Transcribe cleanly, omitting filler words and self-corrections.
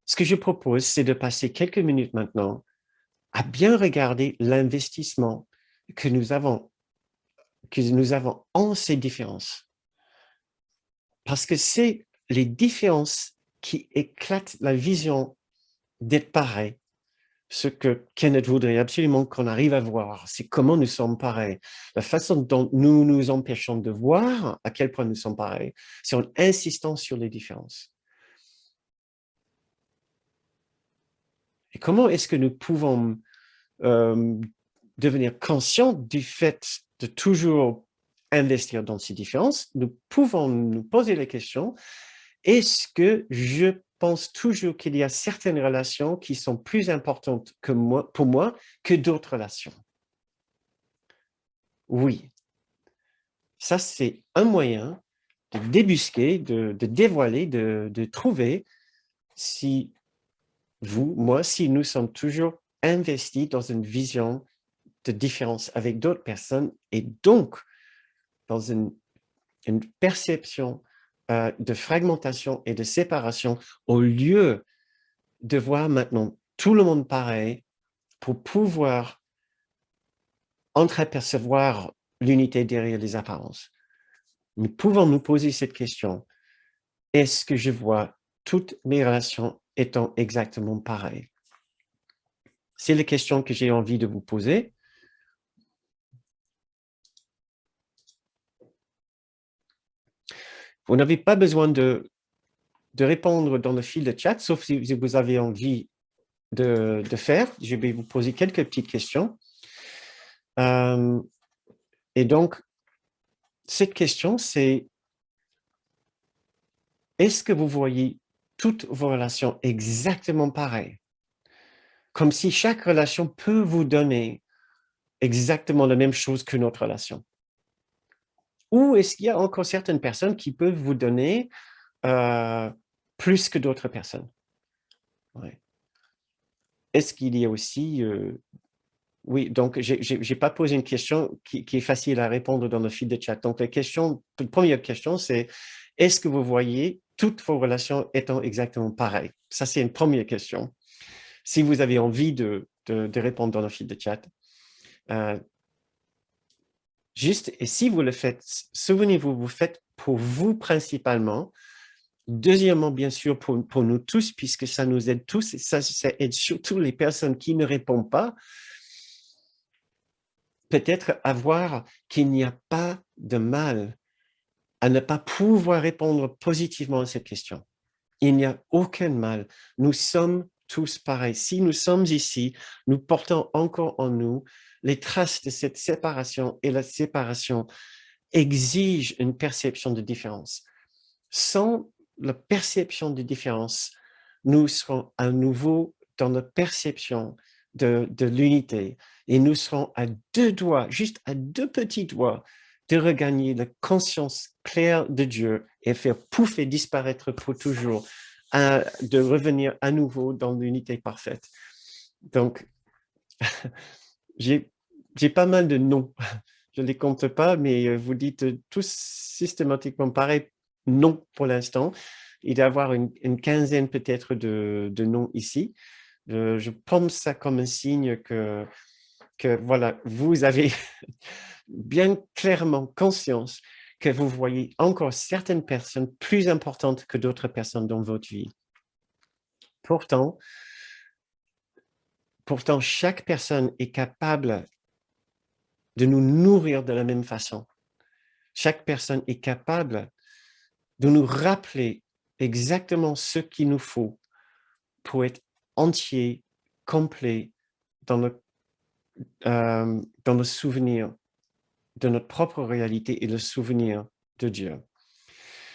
Ce que je propose, c'est de passer quelques minutes maintenant à bien regarder l'investissement que nous avons en ces différences. Parce que c'est les différences qui éclatent la vision d'être pareil. Ce que Kenneth voudrait absolument qu'on arrive à voir, c'est comment nous sommes pareils. La façon dont nous nous empêchons de voir à quel point nous sommes pareils, c'est en insistant sur les différences. Et comment est-ce que nous pouvons devenir conscients du fait de toujours investir dans ces différences? Nous pouvons nous poser la question, est-ce que je pense toujours qu'il y a certaines relations qui sont plus importantes que moi, pour moi que d'autres relations? Oui, ça c'est un moyen de débusquer, de dévoiler, de trouver si vous, moi, si nous sommes toujours investis dans une vision de différence avec d'autres personnes et donc dans une perception de fragmentation et de séparation au lieu de voir maintenant tout le monde pareil pour pouvoir entreapercevoir l'unité derrière les apparences. Nous pouvons nous poser cette question. Est-ce que je vois toutes mes relations étant exactement pareilles? C'est la question que j'ai envie de vous poser. Vous n'avez pas besoin de répondre dans le fil de chat, sauf si vous avez envie de faire. Je vais vous poser quelques petites questions. Et donc, cette question, c'est est-ce que vous voyez toutes vos relations exactement pareilles? Comme si chaque relation peut vous donner exactement la même chose qu'une autre relation. Ou est-ce qu'il y a encore certaines personnes qui peuvent vous donner plus que d'autres personnes? Ouais. Est-ce qu'il y a aussi... oui, donc je n'ai pas posé une question qui est facile à répondre dans le fil de chat. Donc la première question, c'est est-ce que vous voyez toutes vos relations étant exactement pareilles? Ça, c'est une première question. Si vous avez envie de répondre dans le fil de chat, juste, et si vous le faites, souvenez-vous, vous faites pour vous principalement. Deuxièmement, bien sûr, pour nous tous, puisque ça nous aide tous, et ça aide surtout les personnes qui ne répondent pas, peut-être à voir qu'il n'y a pas de mal à ne pas pouvoir répondre positivement à cette question. Il n'y a aucun mal. Nous sommes tous pareils. Si nous sommes ici, nous portons encore en nous les traces de cette séparation, et la séparation exige une perception de différence. Sans la perception de différence, nous serons à nouveau dans la perception de l'unité et nous serons à deux doigts, juste à deux petits doigts, de regagner la conscience claire de Dieu et faire pouf et disparaître pour toujours, de revenir à nouveau dans l'unité parfaite. Donc, j'ai pas mal de noms. Je ne les compte pas, mais vous dites tous systématiquement pareil, non pour l'instant. Il doit y avoir une quinzaine peut-être de noms ici. Je pense ça comme un signe que voilà, vous avez bien clairement conscience que vous voyez encore certaines personnes plus importantes que d'autres personnes dans votre vie. Pourtant, chaque personne est capable de nous nourrir de la même façon. Chaque personne est capable de nous rappeler exactement ce qu'il nous faut pour être entier, complet dans le souvenir de notre propre réalité et le souvenir de Dieu.